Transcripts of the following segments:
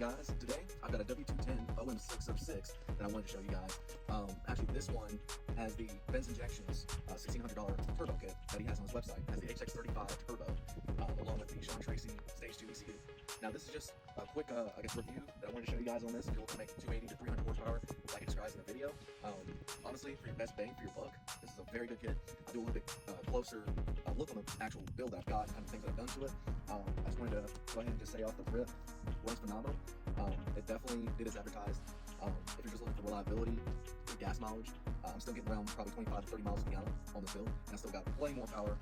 guys, today I've got a W210 OM606 that I wanted to show you guys. Actually, this one has the Benz Injections $1,600 turbo kit that he has on his website. It has the HX35 turbo along with the Sean Tracy Stage 2 ECU. Now this is just a quick, review that I wanted to show you guys on this. If you're looking to make 280 to 300 horsepower, like it describes in the video. Honestly, for your best bang for your buck, this is a very good kit. I'll do a little bit closer look on the actual build that I've got and kind of things that I've done to it. I just wanted to go ahead and just say off the rip, runs phenomenal. It definitely did as advertised. If you're just looking for reliability, good gas mileage, I'm still getting around probably 25 to 30 miles per gallon on this build, and I still got plenty more power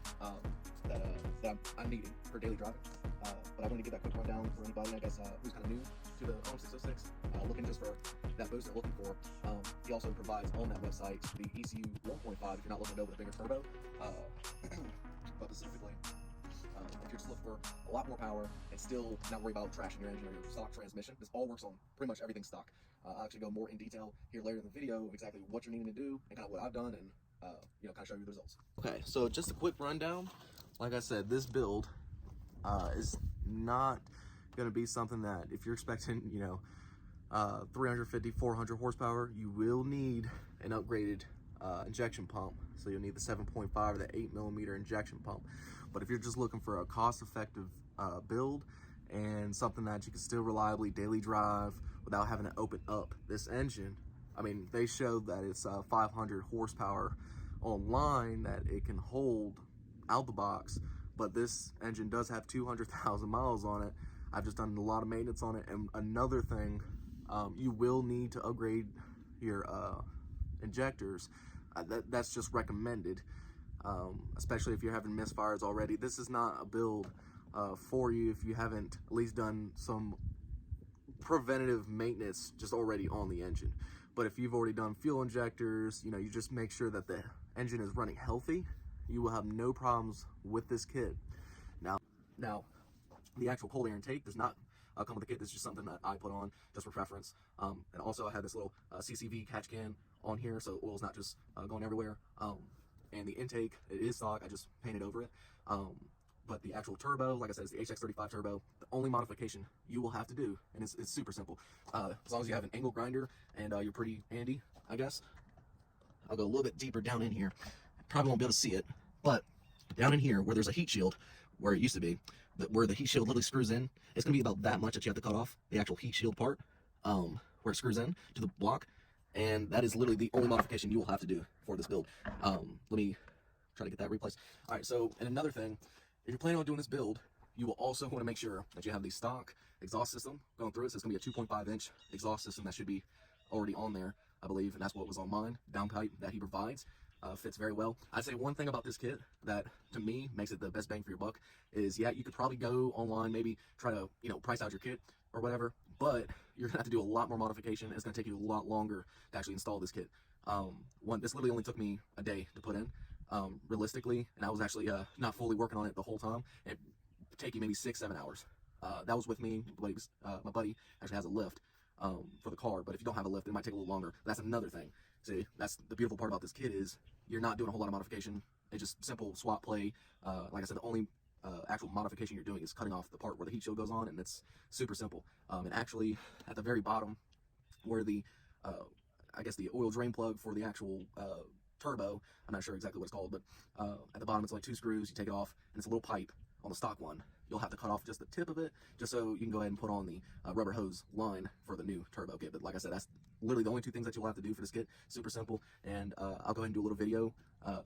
that I'm needing for daily driving. But I wanted to give that quick rundown for anybody, I guess, who's kind of new to the OM606, looking just for that boost they're looking for. He also provides on that website the ECU 1.5 if you're not looking to go with a bigger turbo. But specifically, if you're just looking for a lot more power and still not worry about trashing your engine or your stock transmission, this all works on pretty much everything stock. I'll actually go more in detail here later in the video of exactly what you're needing to do and kind of what I've done and kind of show you the results. Okay, so just a quick rundown. Like I said, this build is not going to be something that if you're expecting, 350, 400 horsepower, you will need an upgraded injection pump. So you'll need the 7.5 or the 8mm injection pump. But if you're just looking for a cost-effective build and something that you can still reliably daily drive without having to open up this engine, I mean, they showed that it's 500 horsepower online that it can hold out the box, but this engine does have 200,000 miles on it. I've just done a lot of maintenance on it. And another thing, you will need to upgrade your injectors. That's just recommended, especially if you're having misfires already. This is not a build for you if you haven't at least done some preventative maintenance just already on the engine. But if you've already done fuel injectors, you just make sure that the engine is running healthy, you will have no problems with this kit. Now, the actual cold air intake does not come with the kit. This is just something that I put on just for preference. And also I had this little CCV catch can on here, so oil's not just going everywhere. And the intake, it is stock, I just painted over it. But the actual turbo, like I said, is the HX35 turbo. The only modification you will have to do, and it's super simple, as long as you have an angle grinder and you're pretty handy, I guess. I'll go a little bit deeper down in here. Probably won't be able to see it, but down in here where there's a heat shield, where it used to be, where the heat shield literally screws in, it's going to be about that much that you have to cut off, the actual heat shield part, where it screws in to the block, and that is literally the only modification you will have to do for this build. Let me try to get that replaced. All right, so, and another thing, if you're planning on doing this build, you will also want to make sure that you have the stock exhaust system going through it. So it's going to be a 2.5-inch exhaust system that should be already on there, I believe, and that's what was on mine. Downpipe that he provides fits very well. I'd say one thing about this kit that, to me, makes it the best bang for your buck is, yeah, you could probably go online, maybe try to, price out your kit or whatever, but you're going to have to do a lot more modification. It's going to take you a lot longer to actually install this kit. This literally only took me a day to put in. Realistically, and I was actually not fully working on it the whole time. It take you maybe 6-7 hours. That was with me. My buddy actually has a lift for the car, but if you don't have a lift, it might take a little longer. That's another thing. See, that's the beautiful part about this kit is you're not doing a whole lot of modification. It's just simple swap play. Like I said, the only actual modification you're doing is cutting off the part where the heat shield goes on, and it's super simple. And actually, at the very bottom, where the the oil drain plug for the actual turbo, I'm not sure exactly what it's called, but at the bottom it's like 2 screws. You take it off, and it's a little pipe on the stock one. You'll have to cut off just the tip of it, just so you can go ahead and put on the rubber hose line for the new turbo kit. But like I said, that's literally the only 2 things that you'll have to do for this kit. Super simple, and I'll go ahead and do a little video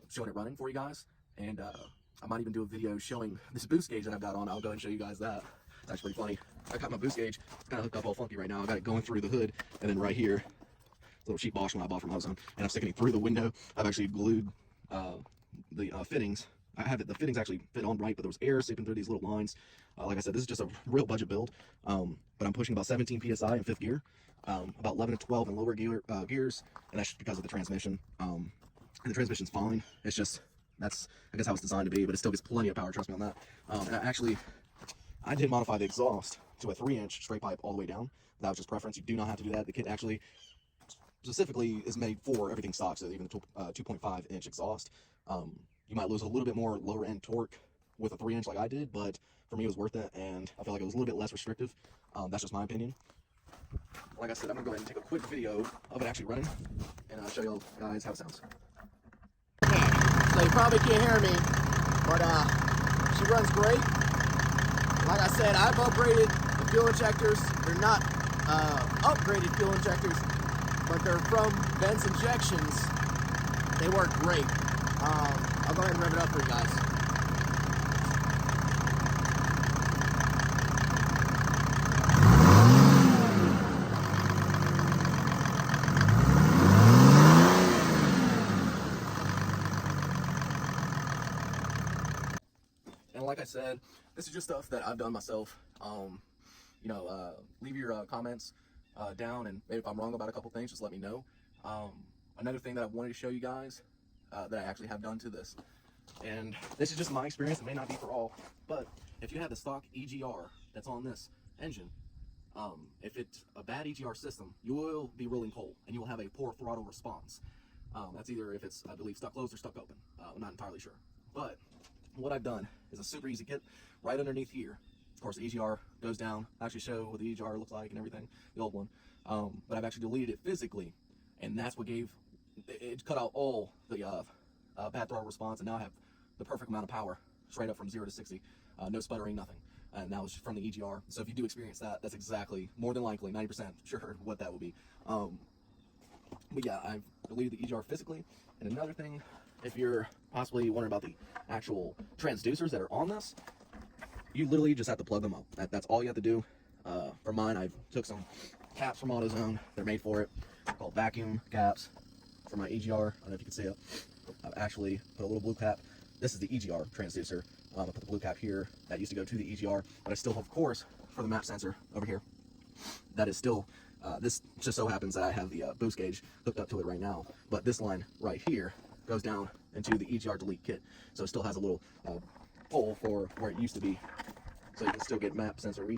showing it running for you guys, and I might even do a video showing this boost gauge that I've got on. I'll go ahead and show you guys that. It's actually funny. I got my boost gauge. It's kind of hooked up all funky right now. I got it going through the hood, and then right here, little cheap Bosch one I bought from AutoZone, and I'm sticking it through the window. I've actually glued the fittings. The fittings actually fit on right, but there was air seeping through these little lines. Like I said, this is just a real budget build, but I'm pushing about 17 PSI in 5th gear, about 11 to 12 in lower gears, and that's just because of the transmission. And the transmission's fine. It's just, that's, I guess, how it's designed to be, but it still gets plenty of power, trust me on that. And I did modify the exhaust to a 3-inch straight pipe all the way down. That was just preference. You do not have to do that. The kit actually specifically is made for everything stock, so even the 2.5-inch exhaust. You might lose a little bit more lower end torque with a 3-inch like I did, but for me it was worth it, and I feel like it was a little bit less restrictive. That's just my opinion. like I said, I'm gonna go ahead and take a quick video of it actually running, and I'll show you guys how it sounds. So you probably can't hear me, but she runs great. Like I said, I've upgraded the fuel injectors. They're not upgraded fuel injectors, but they're from Benz injections. They work great. I'll go ahead and rev it up for you guys. And like I said, this is just stuff that I've done myself. Leave your comments down, and maybe if I'm wrong about a couple things, just let me know. Another thing that I wanted to show you guys that I actually have done to this, and this is just my experience, it may not be for all, but if you have the stock EGR that's on this engine, if it's a bad EGR system, you will be rolling coal, and you will have a poor throttle response. That's either if it's, I believe, stuck closed or stuck open. I'm not entirely sure. But what I've done is a super easy kit right underneath here. Of course, the EGR goes down. I actually show what the EGR looks like and everything, the old one. But I've actually deleted it physically, and that's what gave, it cut out all the bad throttle response, and now I have the perfect amount of power, straight up from 0 to 60. No sputtering, nothing. And that was from the EGR. So if you do experience that, that's exactly, more than likely, 90% sure what that will be. But yeah, I've deleted the EGR physically. And another thing, if you're possibly wondering about the actual transducers that are on this, you literally just have to plug them up. That's all you have to do. For mine, I took some caps from AutoZone. They're made for it, called vacuum caps for my EGR. I don't know if you can see it. I've actually put a little blue cap. This is the EGR transducer. I put the blue cap here. That used to go to the EGR, but I still have, of course, for the map sensor over here. That is still, this just so happens that I have the boost gauge hooked up to it right now, but this line right here goes down into the EGR delete kit. So it still has a little hole for where it used to be, so you can still get map sensor readings.